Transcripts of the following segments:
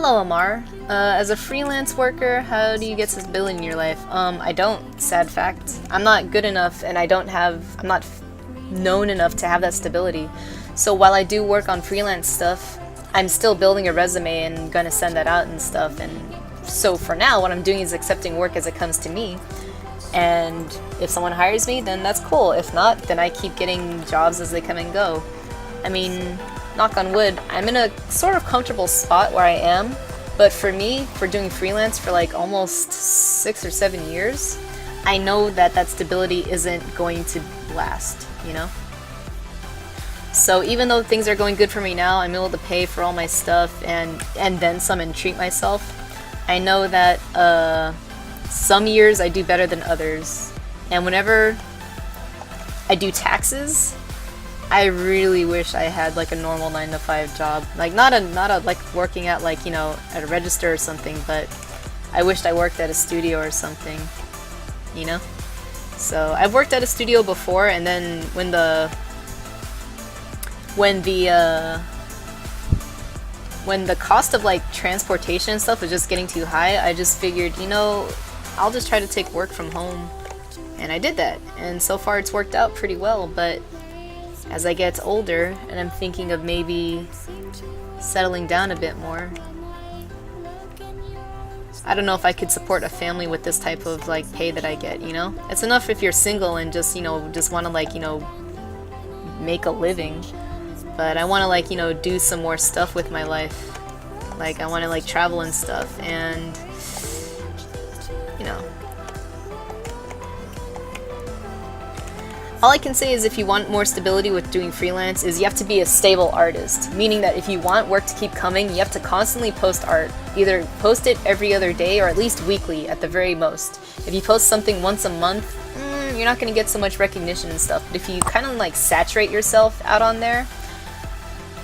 Hello, Amar. As a freelance worker, how do you get stability in your life? I don't, sad fact. I'm not good enough and I'm not known enough to have that stability. So while I do work on freelance stuff, I'm still building a resume and gonna send that out and stuff. And so for now, what I'm doing is accepting work as it comes to me. And if someone hires me, then that's cool. If not, then I keep getting jobs as they come and go. I mean, knock on wood, I'm in a sort of comfortable spot where I am, but for me, for doing freelance for like almost 6 or 7 years, I know that that stability isn't going to last, you know? So even though things are going good for me now, I'm able to pay for all my stuff and then some and treat myself, I know that some years I do better than others. And whenever I do taxes, I really wish I had like a normal 9-to-5 job. Like not a like working at like, you know, at a register or something, but I wished I worked at a studio or something, you know? So I've worked at a studio before, and then when the cost of like transportation and stuff was just getting too high, I just figured, you know, I'll just try to take work from home. And I did that, and so far it's worked out pretty well. But as I get older and I'm thinking of maybe settling down a bit more, I don't know if I could support a family with this type of like pay that I get, you know? It's enough if you're single and just, you know, just want to like, you know, make a living. But I want to like, you know, do some more stuff with my life. Like I want to like travel and stuff, and you know. All I can say is if you want more stability with doing freelance is you have to be a stable artist, meaning that if you want work to keep coming, you have to constantly post art. Either post it every other day or at least weekly at the very most. If you post something once a month, you're not going to get so much recognition and stuff. But if you kind of like saturate yourself out on there,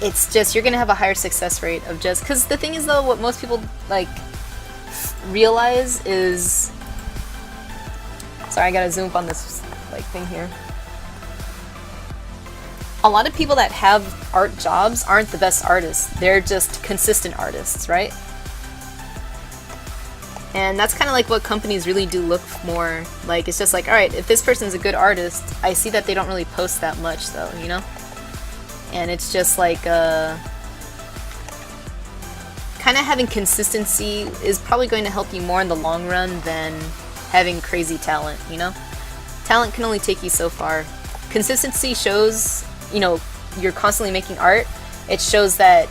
it's just, you're going to have a higher success rate of just, because the thing is though, what most people like realize is, sorry, I gotta zoom up on this like thing here. A lot of people that have art jobs aren't the best artists. They're just consistent artists, right? And that's kind of like what companies really do look more like. It's just like, alright, if this person's a good artist, I see that they don't really post that much though, you know? And it's just like, kind of having consistency is probably going to help you more in the long run than having crazy talent, you know? Talent can only take you so far. Consistency shows, you know, you're constantly making art. It shows that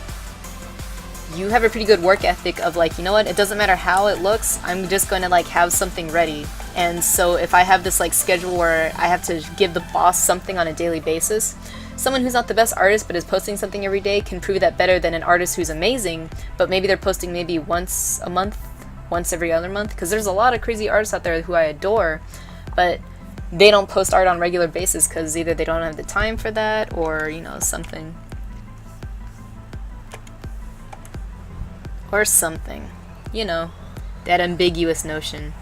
you have a pretty good work ethic of like, you know what, it doesn't matter how it looks, I'm just going to like have something ready. And so if I have this like schedule where I have to give the boss something on a daily basis, someone who's not the best artist but is posting something every day can prove that better than an artist who's amazing, but maybe they're posting maybe once a month, once every other month, because there's a lot of crazy artists out there who I adore, but they don't post art on a regular basis because either they don't have the time for that or, you know, something. Or something. You know, that ambiguous notion.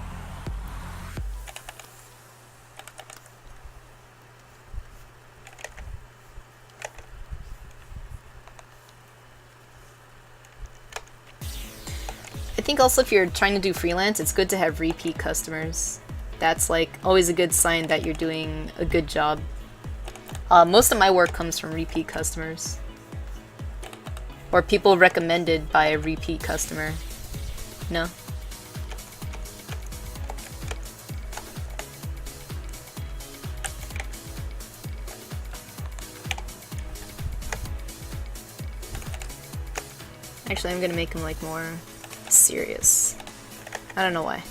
I think also if you're trying to do freelance, it's good to have repeat customers. That's like always a good sign that you're doing a good job. Most of my work comes from repeat customers. Or people recommended by a repeat customer. No? Actually, I'm gonna make them like more serious. I don't know why.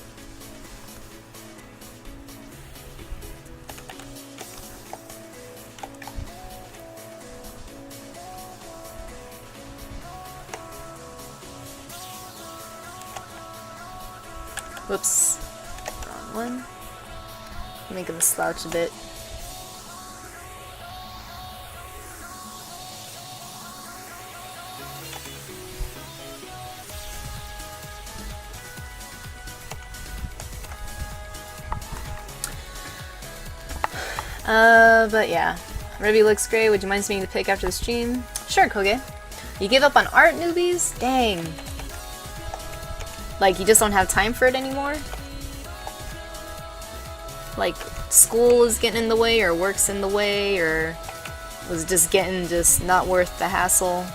Whoops. Wrong one. Make him slouch a bit. But yeah. Ruby looks great. Would you mind seeing the pic after the stream? Sure, Koge. You give up on art, newbies? Dang. Like, you just don't have time for it anymore? Like, school is getting in the way, or work's in the way, or was just getting just not worth the hassle?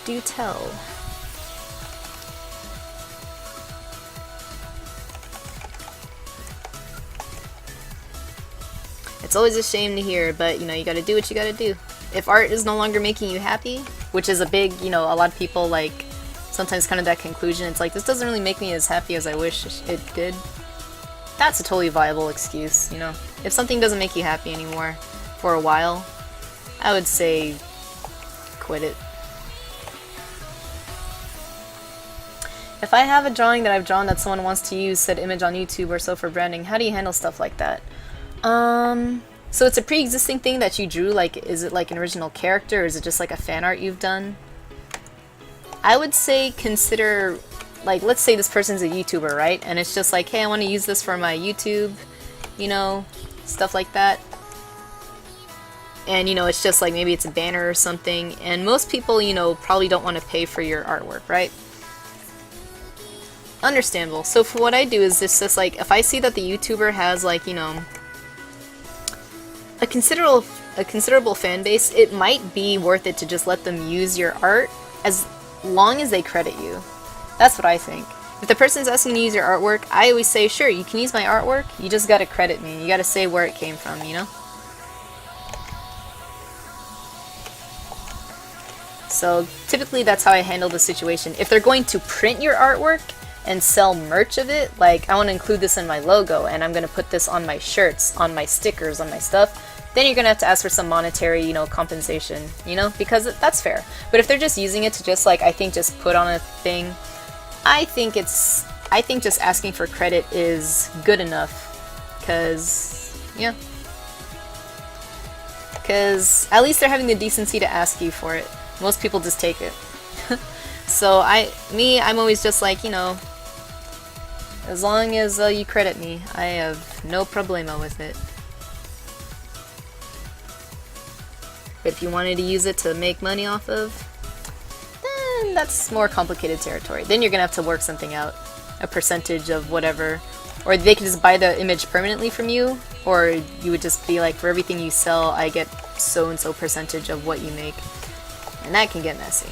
Do tell. It's always a shame to hear, but you know, you gotta do what you gotta do. If art is no longer making you happy, which is a big, you know, a lot of people like sometimes come to that conclusion, it's like, this doesn't really make me as happy as I wish it did. That's a totally viable excuse, you know. If something doesn't make you happy anymore for a while, I would say quit it. If I have a drawing that I've drawn that someone wants to use said image on YouTube or so for branding, how do you handle stuff like that? So it's a pre-existing thing that you drew, like, is it like an original character, or is it just like a fan art you've done? I would say consider, like, let's say this person's a YouTuber, right? And it's just like, hey, I want to use this for my YouTube, you know, stuff like that. And, you know, it's just like, maybe it's a banner or something, and most people, you know, probably don't want to pay for your artwork, right? Understandable. So for what I do is this, just like, if I see that the YouTuber has, like, you know, a considerable fan base, it might be worth it to just let them use your art as long as they credit you. That's what I think. If the person's asking to use your artwork, I always say, sure, you can use my artwork, you just gotta credit me. You gotta say where it came from, you know? So typically that's how I handle the situation. If they're going to print your artwork and sell merch of it, like, I want to include this in my logo and I'm going to put this on my shirts, on my stickers, on my stuff, then you're going to have to ask for some monetary, you know, compensation, you know, because that's fair. But if they're just using it to just, like, I think just put on a thing, I think just asking for credit is good enough, because, yeah. Because at least they're having the decency to ask you for it. Most people just take it. So I'm always just like, you know, as long as you credit me, I have no problemo with it. But if you wanted to use it to make money off of, then that's more complicated territory. Then you're gonna have to work something out, a percentage of whatever, or they can just buy the image permanently from you, or you would just be like, for everything you sell, I get so and so percentage of what you make, and that can get messy.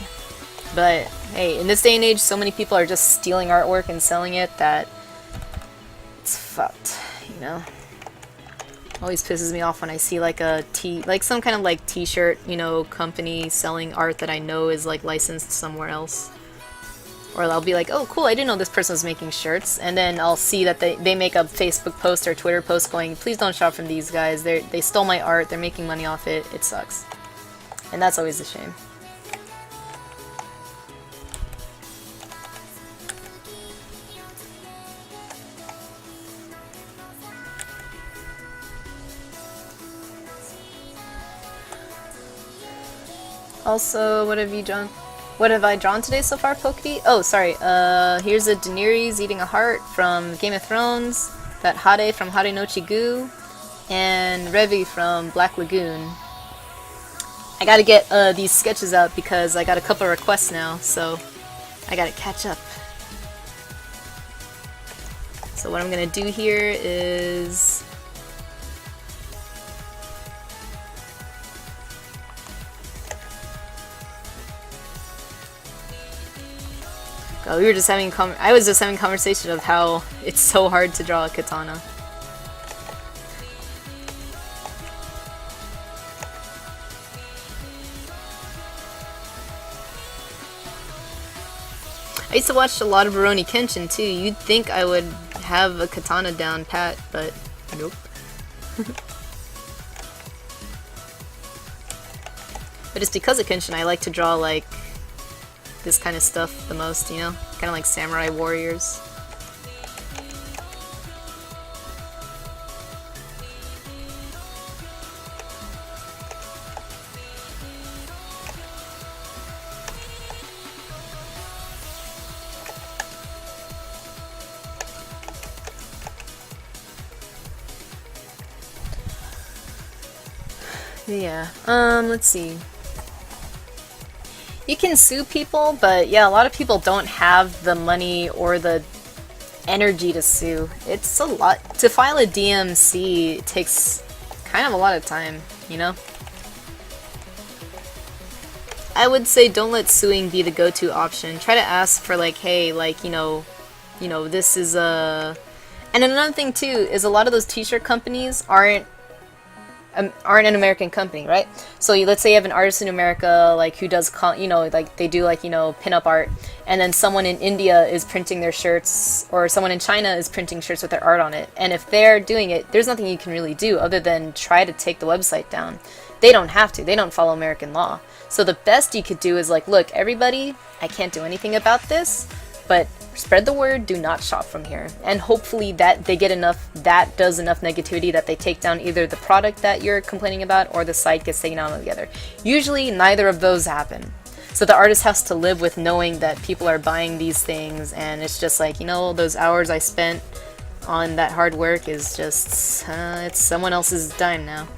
But hey, in this day and age, so many people are just stealing artwork and selling it that it's fucked, you know? Always pisses me off when I see like like some kind of like t-shirt, you know, company selling art that I know is like licensed somewhere else. Or I'll be like, oh cool, I didn't know this person was making shirts, and then I'll see that they make a Facebook post or Twitter post going, please don't shop from these guys, they stole my art, they're making money off it, it sucks. And that's always a shame. Also, what have you drawn? What have I drawn today so far, Pokey? Oh, sorry. Here's a Daenerys eating a heart from Game of Thrones, that Hade from Hade no Chigu, and Revi from Black Lagoon. I gotta get these sketches out because I got a couple requests now, so I gotta catch up. So what I'm gonna do here is... Oh, we were just having I was just having conversation of how it's so hard to draw a katana. I used to watch a lot of Rurouni Kenshin too. You'd think I would have a katana down pat, but nope. But it's because of Kenshin I like to draw like this kind of stuff the most, you know? Kind of like samurai warriors. Yeah, let's see. You can sue people, but yeah, a lot of people don't have the money or the energy to sue. It's a lot. To file a DMC takes kind of a lot of time, you know? I would say don't let suing be the go-to option. Try to ask for like, hey, like, this is a... And another thing too is a lot of those t-shirt companies aren't an American company, right? So let's say you have an artist in America, like, who does, like, they do, like, pin-up art, and then someone in India is printing their shirts, or someone in China is printing shirts with their art on it. And if they're doing it, there's nothing you can really do other than try to take the website down. They don't have to. They don't follow American law. So the best you could do is like, look, everybody, I can't do anything about this, but spread the word, do not shop from here. And hopefully that they get enough, that does enough negativity that they take down either the product that you're complaining about or the site gets taken down altogether. Usually neither of those happen. So the artist has to live with knowing that people are buying these things, and it's just like, those hours I spent on that hard work is just, it's someone else's dime now.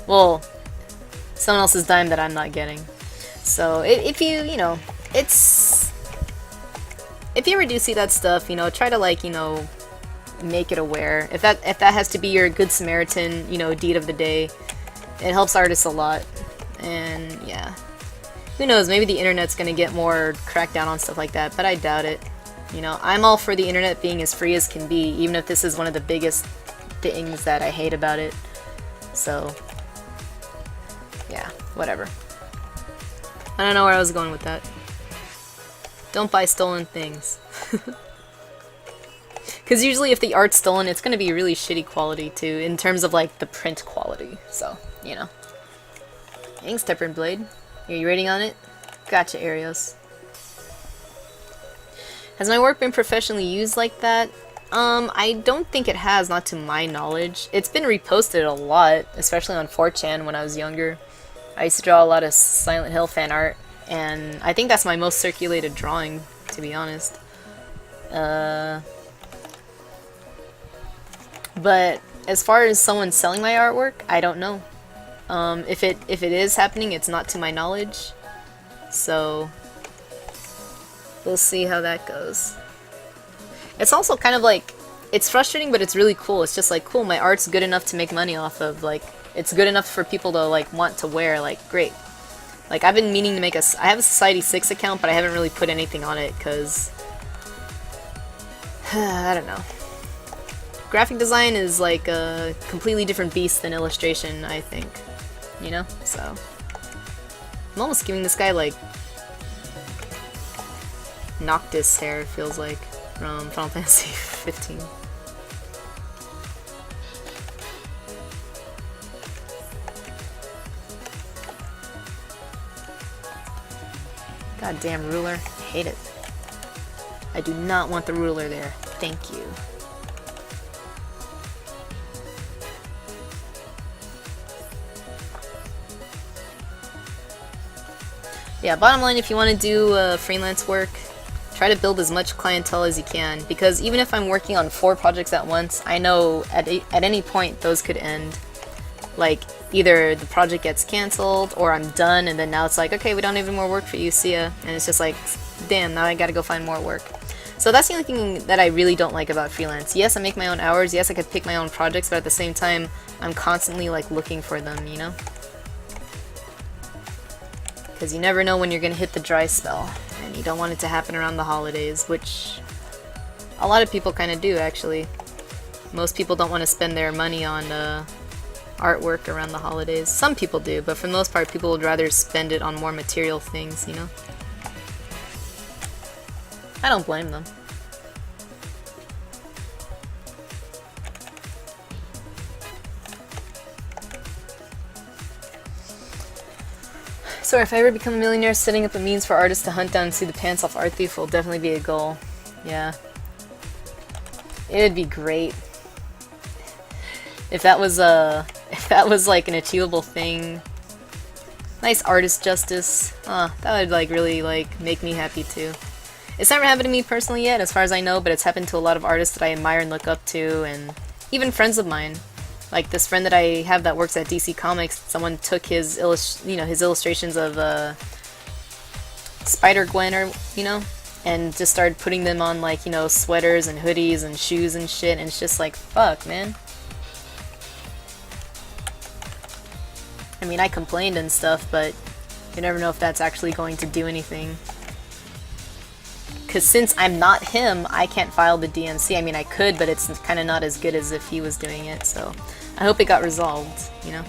Well, someone else's dime that I'm not getting. So if you, if you ever do see that stuff, try to like, make it aware. If that has to be your good Samaritan, deed of the day, it helps artists a lot. And yeah, who knows, maybe the internet's gonna get more cracked down on stuff like that, but I doubt it. I'm all for the internet being as free as can be, even if this is one of the biggest things that I hate about it. So yeah, whatever. I don't know where I was going with that. Don't buy stolen things. Because usually if the art's stolen, it's going to be really shitty quality too, in terms of like the print quality. So, Thanks, Tempered Blade. Are you rating on it? Gotcha, Arios. Has my work been professionally used like that? I don't think it has, not to my knowledge. It's been reposted a lot, especially on 4chan when I was younger. I used to draw a lot of Silent Hill fan art, and I think that's my most circulated drawing, to be honest. But as far as someone selling my artwork, I don't know. If it is happening, it's not to my knowledge. So we'll see how that goes. It's also kind of like, it's frustrating, but it's really cool. It's just like, cool, my art's good enough to make money off of, like, it's good enough for people to like want to wear, like, great. Like, I've been meaning to make I have a Society 6 account, but I haven't really put anything on it, because I don't know. Graphic design is like a completely different beast than illustration, I think. So I'm almost giving this guy like Noctis hair, it feels like, from Final Fantasy 15. Goddamn ruler. I hate it. I do not want the ruler there. Thank you. Yeah, bottom line, if you want to do freelance work, try to build as much clientele as you can, because even if I'm working on 4 projects at once, I know at any point those could end. Like, either the project gets cancelled, or I'm done, and then now it's like, okay, we don't have any more work for you, see ya. And it's just like, damn, now I gotta go find more work. So that's the only thing that I really don't like about freelance. Yes, I make my own hours, yes, I could pick my own projects, but at the same time, I'm constantly, like, looking for them, Because you never know when you're gonna hit the dry spell, and you don't want it to happen around the holidays, which a lot of people kind of do, actually. Most people don't want to spend their money on artwork around the holidays. Some people do, but for the most part, people would rather spend it on more material things, I don't blame them. So if I ever become a millionaire, setting up a means for artists to hunt down and sue the pants off Art Thief will definitely be a goal. Yeah. It would be great. If that was like an achievable thing. Nice artist justice. That would like really like make me happy too. It's never happened to me personally yet, as far as I know, but it's happened to a lot of artists that I admire and look up to, and even friends of mine. Like this friend that I have that works at DC Comics, someone took his his illustrations of Spider-Gwen, or, you know? And just started putting them on, like, you know, sweaters and hoodies and shoes and shit, and it's just like, fuck, man. I mean, I complained and stuff, but you never know if that's actually going to do anything. Because since I'm not him, I can't file the DMC. I mean, I could, but it's kind of not as good as if he was doing it, so I hope it got resolved, you know?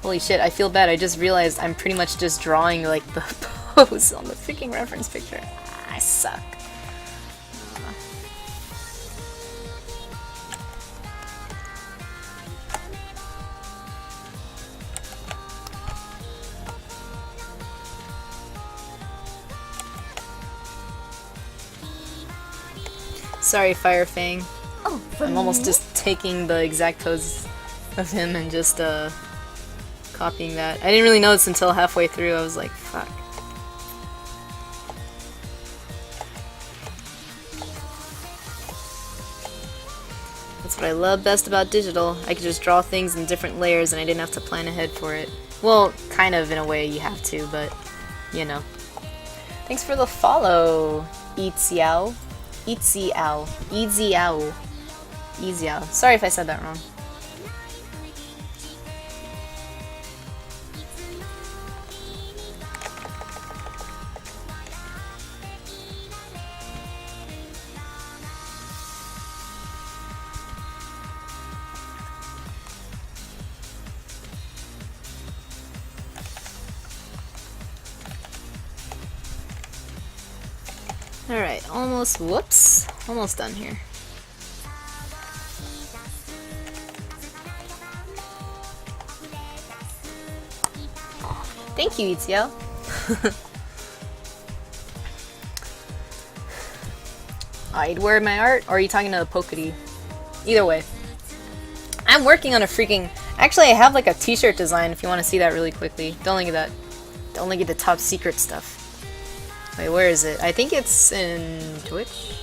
Holy shit, I feel bad. I just realized I'm pretty much just drawing, like, the pose on the freaking reference picture. I suck. Sorry, Firefang. Oh, I'm almost just taking the exact pose of him and just copying that. I didn't really notice until halfway through. I was like, fuck. That's what I love best about digital. I could just draw things in different layers and I didn't have to plan ahead for it. Well, kind of in a way you have to, but you know. Thanks for the follow, Eatsiao. Eatsiao. Eatsiao. Eatsiao. Sorry if I said that wrong. Alright, almost, whoops, almost done here. Thank you, Itzio. I'd wear my art, or are you talking to Pokadi? Either way. I'm working on a freaking... Actually, I have like a t-shirt design if you want to see that really quickly. Don't look at that. Don't look at the top secret stuff. Wait, where is it? I think it's in Twitch?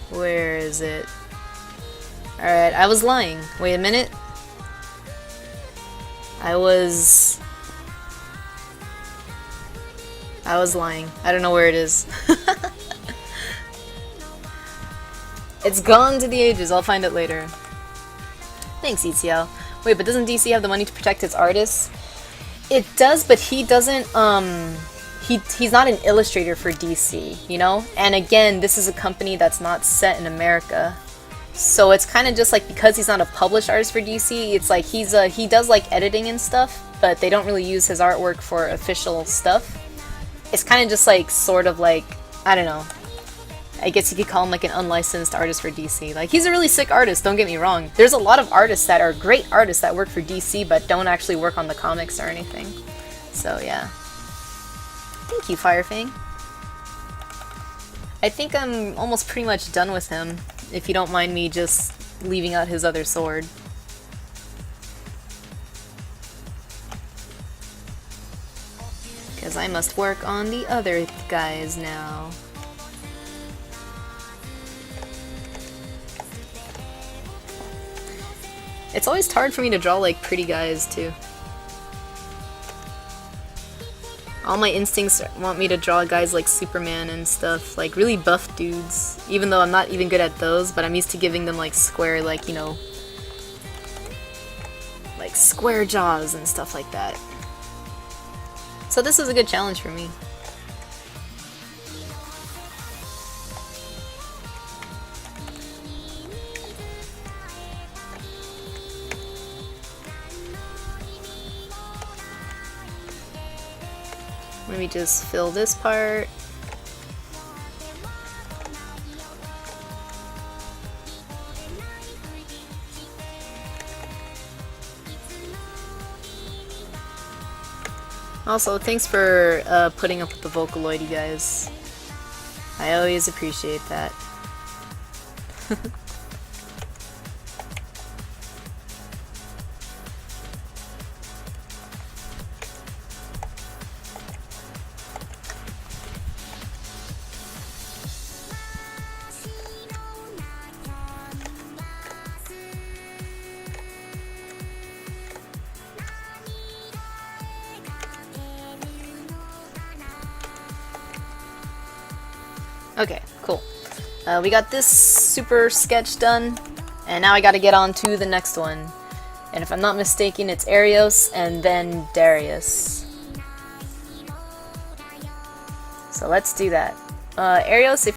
Where is it? Alright, I was lying. Wait a minute. I was lying. I don't know where it is. It's gone to the ages. I'll find it later. Thanks, ETL. Wait, but doesn't DC have the money to protect its artists? It does, but he doesn't, he's not an illustrator for DC, you know? And again, this is a company that's not set in America. So it's kind of just like, because he's not a published artist for DC, it's like he does like editing and stuff, but they don't really use his artwork for official stuff. It's kind of just like, sort of like, I don't know. I guess you could call him like an unlicensed artist for DC. Like, he's a really sick artist, don't get me wrong. There's a lot of artists that are great artists that work for DC, but don't actually work on the comics or anything. So, yeah. Thank you, Firefang. I think I'm almost pretty much done with him, if you don't mind me just leaving out his other sword. Because I must work on the other guys now. It's always hard for me to draw like pretty guys too. All my instincts want me to draw guys like Superman and stuff, like really buff dudes, even though I'm not even good at those, but I'm used to giving them like square, like, you know, like square jaws and stuff like that. So this is a good challenge for me. Let me just fill this part. Also, thanks for putting up with the Vocaloid, you guys. I always appreciate that. Okay, cool. We got this super sketch done, and now I gotta get on to the next one. And if I'm not mistaken, it's Arios and then Darius. So let's do that. Arios, if